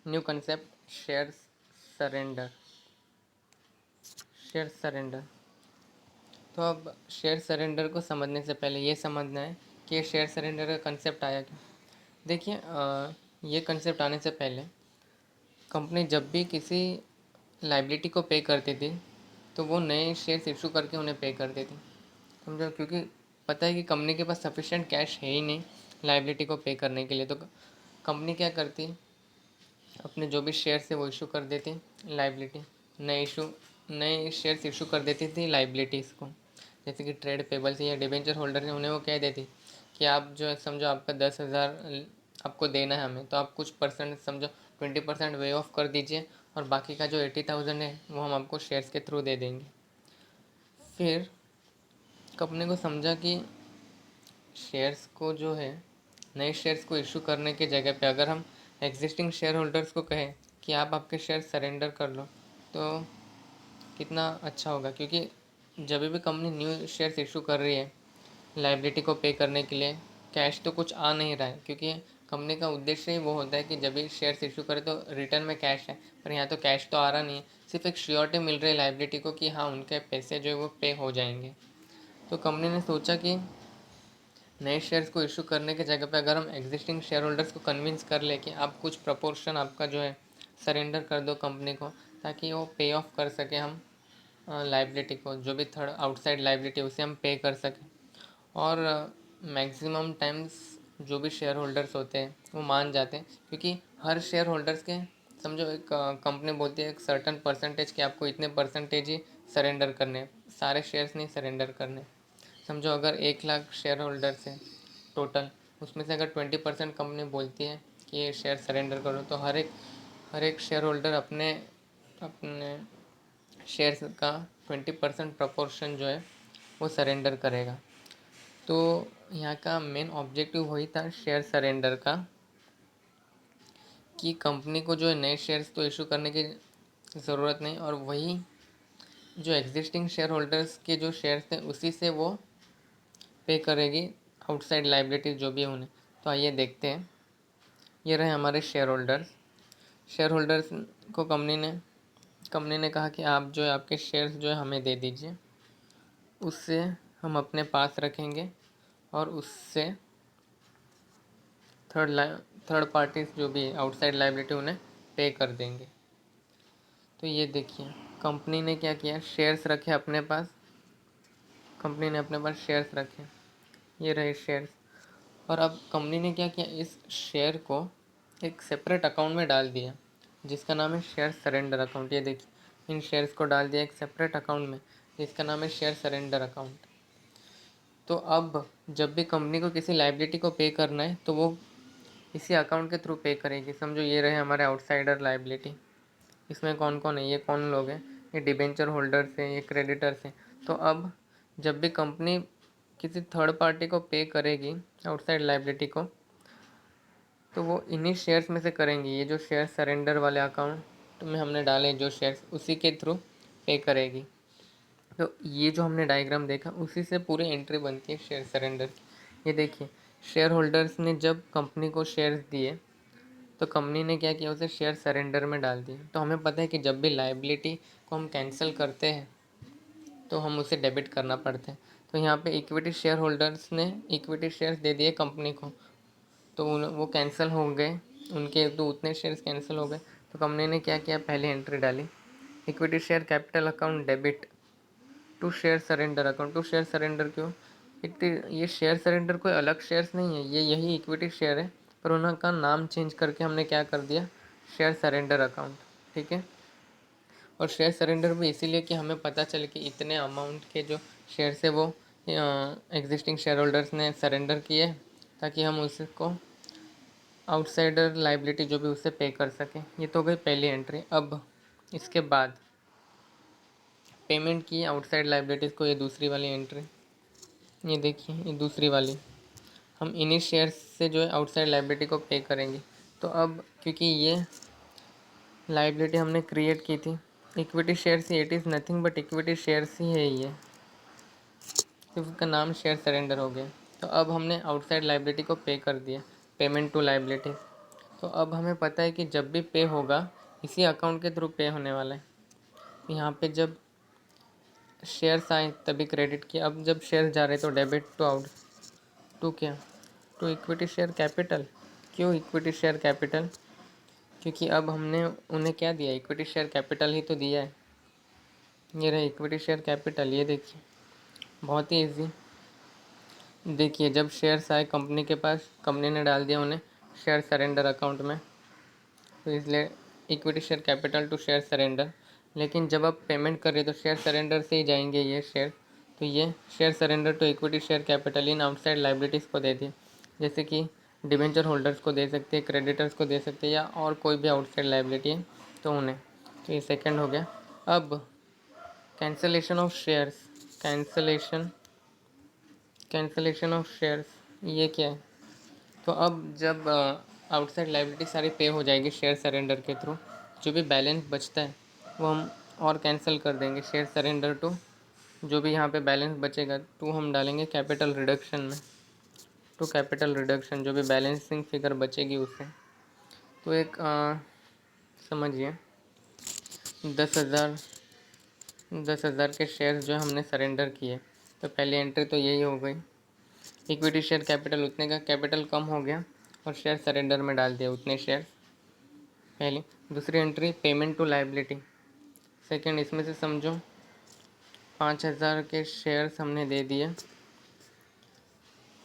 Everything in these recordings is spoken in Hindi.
New concept surrender share surrender. तो अब शेयर सरेंडर को समझने से पहले ये समझना है कि ये शेयर सरेंडर का कंसेप्ट आया क्यों। देखिए, ये कंसेप्ट आने से पहले कंपनी जब भी किसी लाइबिलिटी को पे करती थी तो वो नए शेयर्स इशू करके उन्हें पे करती थी, समझो, क्योंकि पता है कि कंपनी के पास सफिशिएंट कैश है ही नहीं लाइबिलिटी को पे करने के लिए। तो कंपनी क्या करती, अपने जो भी शेयर्स है वो इशू कर देती लाइबिलिटी, नए शेयर्स इशू कर देती थी लाइबिलिटीज़ को। जैसे कि ट्रेड पेबल्स या डिबेंचर होल्डर है, उन्हें वो कह देती कि आप जो है समझो आपका 10,000 आपको देना है हमें, तो आप कुछ परसेंट समझो 20% वे ऑफ कर दीजिए और बाकी का जो 80,000 है वो हम आपको शेयर्स के थ्रू दे देंगे। फिर कंपनी को समझा कि शेयर्स को जो है नए शेयर्स को इशू करने की जगह पे अगर हम एग्जिस्टिंग शेयर होल्डर्स को कहें कि आप आपके शेयर सरेंडर कर लो तो कितना अच्छा होगा, क्योंकि जब भी कंपनी न्यू शेयर्स इशू कर रही है लाइबिलिटी को पे करने के लिए, कैश तो कुछ आ नहीं रहा है, क्योंकि कंपनी का उद्देश्य ही वो होता है कि जब भी शेयर्स इशू करे तो रिटर्न में कैश है, पर यहाँ तो कैश तो आ रहा नहीं है, सिर्फ एक श्योरिटी मिल रही है लाइबिलिटी को कि हाँ उनके पैसे जो है वो पे हो जाएंगे। तो कंपनी ने सोचा कि नए शेयर्स को इशू करने की जगह पे अगर हम एग्जिस्टिंग शेयर होल्डर्स को कन्विंस कर ले कि आप कुछ प्रपोर्शन आपका जो है सरेंडर कर दो कंपनी को, ताकि वो पे ऑफ कर सके हम लाइबिलिटी को, जो भी थर्ड आउटसाइड लाइबिलिटी उसे हम पे कर सकें। और मैक्सिमम टाइम्स जो भी शेयर होल्डर्स होते हैं वो मान जाते हैं, क्योंकि हर शेयर होल्डर्स के समझो एक कंपनी बोलती है एक सर्टन परसेंटेज कि आपको इतने परसेंटेज ही सरेंडर करने हैं, सारे शेयर्स नहीं सरेंडर करने। समझो अगर 1 लाख शेयर होल्डर्स हैं टोटल, उसमें से अगर 20% कंपनी बोलती है कि ये शेयर सरेंडर करो, तो हर एक शेयर होल्डर अपने अपने शेयर्स का 20% प्रपोर्शन जो है वो सरेंडर करेगा। तो यहाँ का मेन ऑब्जेक्टिव वही था शेयर सरेंडर का, कि कंपनी को जो है नए शेयर्स तो इशू करने की ज़रूरत नहीं, और वही जो एग्जिस्टिंग शेयर होल्डर्स के जो शेयर्स थे उसी से वो पे करेगी आउटसाइड लाइबिलिटीज जो भी है उन्हें। तो आइए देखते हैं, ये रहे हमारे शेयर होल्डर्स को कंपनी ने कहा कि आप जो है आपके शेयर्स जो है हमें दे दीजिए, उससे हम अपने पास रखेंगे और उससे थर्ड पार्टीज जो भी आउटसाइड लाइबिलिटी उन्हें पे कर देंगे। तो ये देखिए कंपनी ने क्या किया, शेयर्स रखे अपने पास, कंपनी ने अपने पास शेयर्स रखे, ये रहे शेयर्स। और अब कंपनी ने क्या किया, इस शेयर को एक सेपरेट अकाउंट में डाल दिया जिसका नाम है शेयर सरेंडर अकाउंट। ये देखिए इन शेयर्स को डाल दिया एक सेपरेट अकाउंट में जिसका नाम है शेयर सरेंडर अकाउंट। तो अब जब भी कंपनी को किसी लाइबिलिटी को पे करना है तो वो इसी अकाउंट के थ्रू पे करेगी। समझो ये रहे हमारे आउटसाइडर लाइबिलिटी, इसमें कौन कौन है, ये कौन लोग हैं, ये डिबेंचर होल्डर्स हैं, ये क्रेडिटर्स हैं। तो अब जब भी कंपनी किसी थर्ड पार्टी को पे करेगी आउटसाइड लाइबिलिटी को, तो वो इन्हीं शेयर्स में से करेंगी। ये जो शेयर सरेंडर वाले अकाउंट में हमने डाले जो शेयर्स, उसी के थ्रू पे करेगी। तो ये जो हमने डायग्राम देखा उसी से पूरी एंट्री बनती है शेयर सरेंडर की। ये देखिए शेयर होल्डर्स ने जब कंपनी को शेयर्स दिए तो कंपनी ने क्या किया, उसे शेयर सरेंडर में डाल दिया। तो हमें पता है कि जब भी लाइबिलिटी को हम कैंसिल करते हैं तो हम उसे डेबिट करना पड़ता है। तो यहाँ पे इक्विटी शेयर होल्डर्स ने इक्विटी शेयर्स दे दिए कंपनी को, तो वो कैंसिल हो गए, उनके तो उतने शेयर्स कैंसिल हो गए। तो कंपनी ने क्या किया, पहले एंट्री डाली equity share capital account debit to share surrender account. To share surrender क्यों, ये शेयर सरेंडर कोई अलग शेयर्स नहीं है, ये यही इक्विटी शेयर है, पर उनका नाम चेंज करके हमने क्या कर दिया, शेयर सरेंडर अकाउंट। ठीक है, और शेयर सरेंडर भी इसीलिए कि हमें पता चले कि इतने अमाउंट के जो शेयर्स है वो एग्जिस्टिंग शेयर होल्डर्स ने सरेंडर किए, ताकि हम उसको आउटसाइडर लाइबिलिटी जो भी उससे पे कर सकें। ये तो गई पहली एंट्री। अब इसके बाद पेमेंट की आउटसाइड लाइबिलिटीज़ को, ये दूसरी वाली एंट्री, ये देखिए ये दूसरी वाली, हम इन्हीं शेयर्स से जो है आउटसाइड लाइबिलिटी को पे करेंगे। तो अब क्योंकि ये लाइबिलिटी हमने क्रिएट की थी इक्विटी शेयर्स ही, it is nothing but equity shares ही है ये, तो उसका नाम शेयर सरेंडर हो गया। तो अब हमने आउटसाइड लाइबिलिटी को पे कर दिया, पेमेंट टू लाइबिलिटी। तो अब हमें पता है कि जब भी पे होगा इसी अकाउंट के थ्रू पे होने वाला है। यहाँ पे जब शेयर्स आए तभी क्रेडिट किया, अब जब शेयर्स जा रहे तो डेबिट टू आउट टू क्या टू इक्विटी शेयर कैपिटल। क्यों इक्विटी शेयर कैपिटल? क्योंकि अब हमने उन्हें क्या दिया, इक्विटी शेयर कैपिटल ही तो दिया है। ये रहा इक्विटी शेयर कैपिटल, ये देखिए बहुत ही इजी। देखिए जब शेयर्स आए कंपनी के पास, कंपनी ने डाल दिया उन्हें शेयर सरेंडर अकाउंट में, तो इसलिए equity share capital to share surrender. लेकिन जब आप पेमेंट कर रहे तो शेयर सरेंडर से ही जाएंगे ये शेयर, तो ये share surrender to equity share capital in outside liabilities को दे दिए, जैसे कि डिबेंचर होल्डर्स को दे सकते हैं, क्रेडिटर्स को दे सकते हैं, या और कोई भी आउटसाइड लाइबिलिटी है तो उन्हें। तो ये सेकेंड हो गया। अब cancellation of shares, cancellation of shares ये क्या है? तो अब जब आउटसाइड लाइबिलिटी सारी पे हो जाएगी शेयर सरेंडर के थ्रू, जो भी बैलेंस बचता है वो हम और कैंसिल कर देंगे शेयर सरेंडर टू, जो भी यहाँ पे बैलेंस बचेगा टू हम डालेंगे कैपिटल रिडक्शन में, टू कैपिटल रिडक्शन, जो भी बैलेंसिंग फिगर बचेगी उससे। तो एक समझिए 10,000 10,000 के शेयर्स जो हमने सरेंडर किए, तो पहली एंट्री तो यही हो गई। इक्विटी शेयर कैपिटल उतने का कैपिटल कम हो गया और शेयर सरेंडर में डाल दिया उतने शेयर पहले। दूसरी entry payment to liability, second इसमें से समझो 5,000 के शेयर्स हमने दे दिए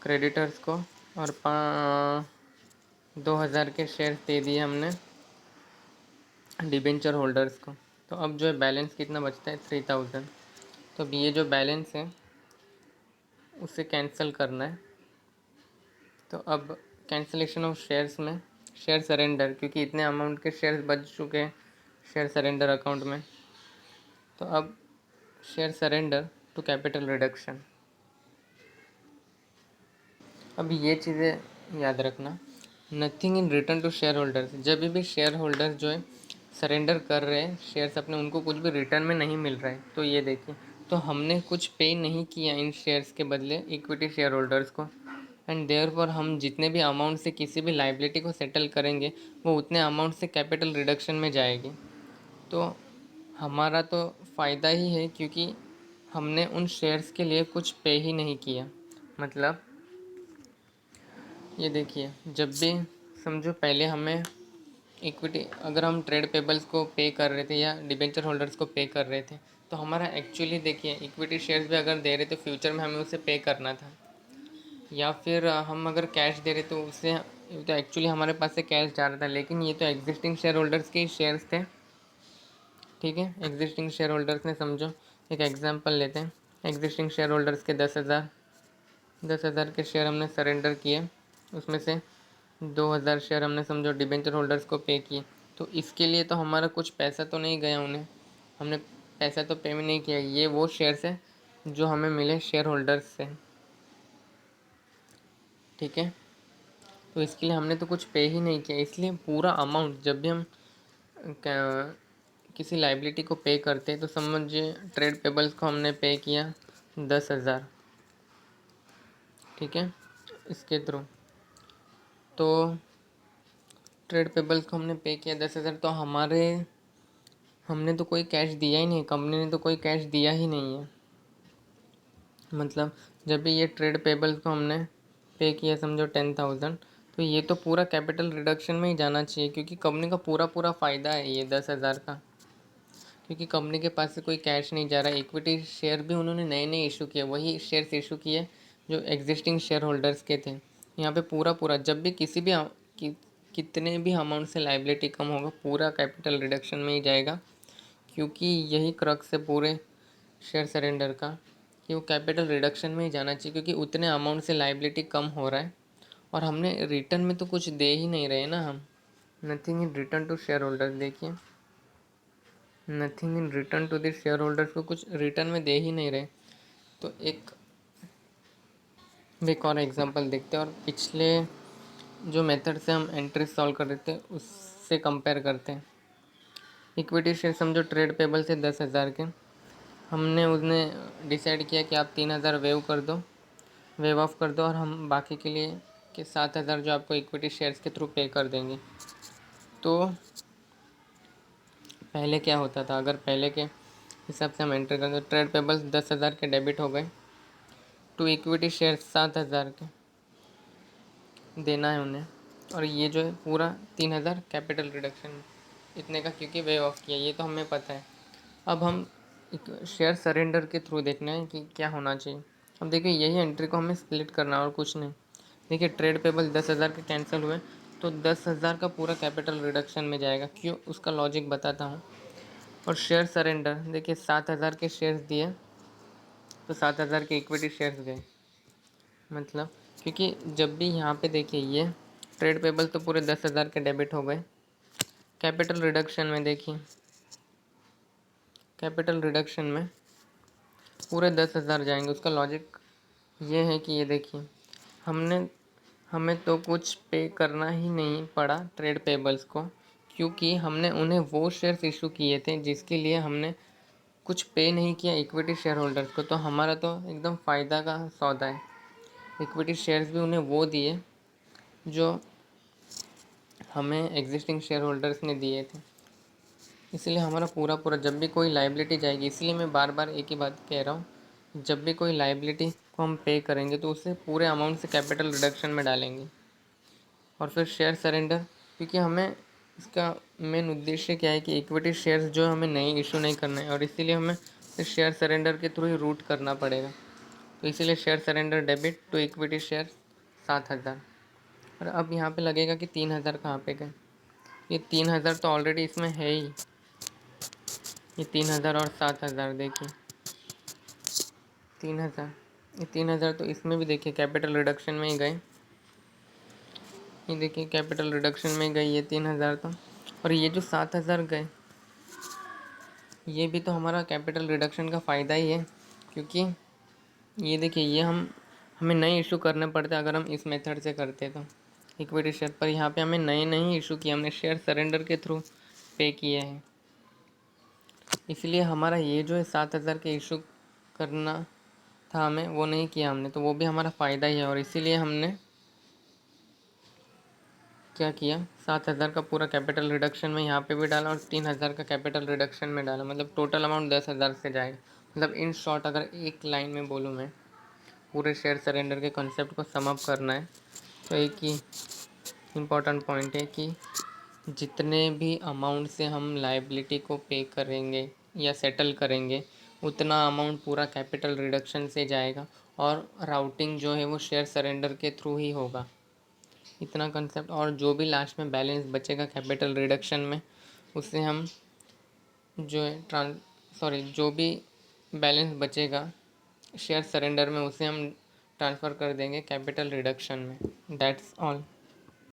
क्रेडिटर्स को और 2,000 के शेयर्स दे दिए हमने डिबेंचर होल्डर्स को। तो अब जो है बैलेंस कितना बचता है 3,000। तो अब ये जो बैलेंस है उसे कैंसिल करना है। तो अब कैंसिलेशन ऑफ शेयर्स में शेयर सरेंडर, क्योंकि इतने अमाउंट के शेयर्स बच चुके हैं शेयर सरेंडर अकाउंट में, तो अब share surrender to capital reduction. अब ये चीज़ें याद रखना, nothing in return to share holders. जब भी शेयर होल्डर जो है सरेंडर कर रहे हैं शेयर्स अपने, उनको कुछ भी रिटर्न में नहीं मिल रहा है। तो ये देखिए, तो हमने कुछ पे नहीं किया इन शेयर्स के बदले इक्विटी शेयर होल्डर्स को, एंड देयरफॉर हम जितने भी अमाउंट से किसी भी लाइबिलिटी को सेटल करेंगे वो उतने अमाउंट से कैपिटल रिडक्शन में जाएगी। तो हमारा तो फ़ायदा ही है, क्योंकि हमने उन शेयर्स के लिए कुछ पे ही नहीं किया। मतलब ये देखिए, जब भी समझो पहले हमें इक्विटी, अगर हम ट्रेड पेबल्स को पे कर रहे थे या डिबेंचर होल्डर्स को पे कर रहे थे, तो हमारा एक्चुअली देखिए इक्विटी शेयर्स भी अगर दे रहे थे फ्यूचर में हमें उसे पे करना था, या फिर हम अगर कैश दे रहे तो उससे तो एक्चुअली हमारे पास से कैश जा रहा था, लेकिन ये तो एग्जिस्टिंग शेयर होल्डर्स के ही शेयर्स थे। ठीक है, एग्जिस्टिंग शेयर होल्डर्स ने, समझो एक एग्जांपल लेते हैं, एग्जिस्टिंग शेयर होल्डर्स के 10,000 के शेयर हमने सरेंडर किए, उसमें से 2,000 शेयर हमने समझो डिबेंचर होल्डर्स को पे किए। तो इसके लिए तो हमारा कुछ पैसा तो नहीं गया उन्हें, हमने पैसा तो पेमेंट नहीं किया। ये वो शेयर्स है जो हमें मिले शेयर होल्डर्स से। ठीक है, तो इसके लिए हमने तो कुछ पे ही नहीं किया, इसलिए पूरा अमाउंट जब भी हम किसी लाइबिलिटी को पे करते हैं तो समझिए ट्रेड पेबल्स को हमने पे किया 10,000। ठीक है, इसके थ्रू तो ट्रेड पेबल्स को हमने पे किया 10,000, तो हमने तो कोई कैश दिया ही नहीं, कंपनी ने तो कोई कैश दिया ही नहीं है। मतलब जब भी ये ट्रेड पेबल्स को हमने पे किया समझो 10,000, तो ये तो पूरा कैपिटल रिडक्शन में ही जाना चाहिए, क्योंकि कंपनी का पूरा पूरा फ़ायदा है ये 10,000 का, क्योंकि कंपनी के पास से कोई कैश नहीं जा रहा है। इक्विटी शेयर भी उन्होंने नए नए इशू किए, वही शेयर्स इशू किए जो एग्जिस्टिंग शेयर होल्डर्स के थे। यहाँ पे पूरा पूरा जब भी किसी भी कितने भी अमाउंट से लाइबिलिटी कम होगा पूरा कैपिटल रिडक्शन में ही जाएगा, क्योंकि यही क्रक्स है पूरे शेयर सरेंडर का कि वो कैपिटल रिडक्शन में ही जाना चाहिए, क्योंकि उतने अमाउंट से लाइबिलिटी कम हो रहा है और हमने रिटर्न में तो कुछ दे ही नहीं रहे ना हम। Nothing in return to share holders, देखिए nothing in return to this shareholders को कुछ रिटर्न में दे ही नहीं रहे। तो एक और एग्जांपल देखते हैं और पिछले जो मेथड से हम एंट्री सॉल्व कर रहे थे उससे कंपेयर करते हैं। इक्विटी शेयर समझो ट्रेड पेबल से 10,000 के, हमने उसने डिसाइड किया कि आप 3,000 वेव ऑफ कर दो और हम बाकी के लिए कि 7,000 जो आपको इक्विटी शेयर्स के थ्रू पे कर देंगे। तो पहले क्या होता था, अगर पहले के हिसाब से हम एंटर करें तो ट्रेड पेबल्स 10,000 के डेबिट हो गए, टू इक्विटी शेयर्स 7,000 के देना है उन्हें, और ये जो है पूरा 3,000 कैपिटल रिडक्शन इतने का क्योंकि वे ऑफ किया, ये तो हमें पता है। अब हम एक शेयर सरेंडर के थ्रू देखना है कि क्या होना चाहिए। अब देखिए यही एंट्री को हमें स्प्लिट करना है और कुछ नहीं। देखिए ट्रेड पेबल 10,000 के कैंसिल हुए तो 10,000 का पूरा कैपिटल रिडक्शन में जाएगा, क्यों उसका लॉजिक बताता हूँ। और शेयर सरेंडर देखिए 7,000 के शेयर्स दिए तो 7,000 के इक्विटी शेयर्स गए, मतलब क्योंकि जब भी यहाँ पे देखिए ये ट्रेड पेबल तो पूरे 10,000 के डेबिट हो गए। कैपिटल रिडक्शन में देखिए, कैपिटल रिडक्शन में पूरे 10,000 जाएंगे। उसका लॉजिक ये है कि ये देखिए हमें तो कुछ पे करना ही नहीं पड़ा ट्रेड पेबल्स को, क्योंकि हमने उन्हें वो शेयर्स इशू किए थे जिसके लिए हमने कुछ पे नहीं किया इक्विटी शेयर होल्डर्स को। तो हमारा तो एकदम फ़ायदा का सौदा है। इक्विटी शेयर्स भी उन्हें वो दिए जो हमें एग्जिस्टिंग शेयर होल्डर्स ने दिए थे। इसलिए हमारा पूरा पूरा जब भी कोई लाइबिलिटी जाएगी, इसलिए मैं बार बार एक ही बात कह रहा हूँ, जब भी कोई लाइबिलिटी को हम पे करेंगे तो उसे पूरे अमाउंट से कैपिटल रिडक्शन में डालेंगे। और फिर शेयर सरेंडर, क्योंकि हमें इसका मेन उद्देश्य क्या है कि इक्विटी शेयर्स जो हमें नई इशू नहीं करना है, और इसीलिए हमें शेयर सरेंडर के थ्रू ही रूट करना पड़ेगा। तो इसीलिए share surrender debit to equity share 7,000। और अब यहाँ पे लगेगा कि 3,000 कहाँ पे गए। ये 3,000 तो ऑलरेडी इसमें है ही, ये 3,000 और 7,000 देखिए 3,000, ये 3,000 तो इसमें भी देखिए कैपिटल रिडक्शन में ही गए। ये देखिए कैपिटल रिडक्शन में गई ये 3,000 तो, और ये जो 7,000 गए ये भी तो हमारा कैपिटल रिडक्शन का फ़ायदा ही है, क्योंकि ये देखिए ये हमें नए इशू करने पड़ते अगर हम इस मेथड से करते तो इक्विटी शेयर, पर यहाँ पे हमें नए नहीं इशू किए, हमने शेयर सरेंडर के थ्रू पे किए हैं। इसलिए हमारा ये जो है 7,000 के इशू करना था हमें, वो नहीं किया हमने, तो वो भी हमारा फ़ायदा ही है। और इसीलिए हमने क्या किया, 7,000 का पूरा कैपिटल रिडक्शन में यहाँ पे भी डाला और 3,000 का कैपिटल रिडक्शन में डाला, मतलब टोटल अमाउंट 10,000 से जाएगा। मतलब इन शॉर्ट अगर एक लाइन में बोलूँ मैं, पूरे शेयर सरेंडर के कॉन्सेप्ट को सम अप करना है तो एक ही इम्पॉर्टेंट पॉइंट है कि जितने भी अमाउंट से हम लाइबिलिटी को पे करेंगे या सेटल करेंगे उतना अमाउंट पूरा कैपिटल रिडक्शन से जाएगा, और राउटिंग जो है वो शेयर सरेंडर के थ्रू ही होगा। इतना कंसेप्ट, और जो भी लास्ट में बैलेंस बचेगा कैपिटल रिडक्शन में उससे हम जो है जो भी बैलेंस बचेगा शेयर सरेंडर में उसे हम ट्रांसफ़र कर देंगे कैपिटल रिडक्शन में। That's all.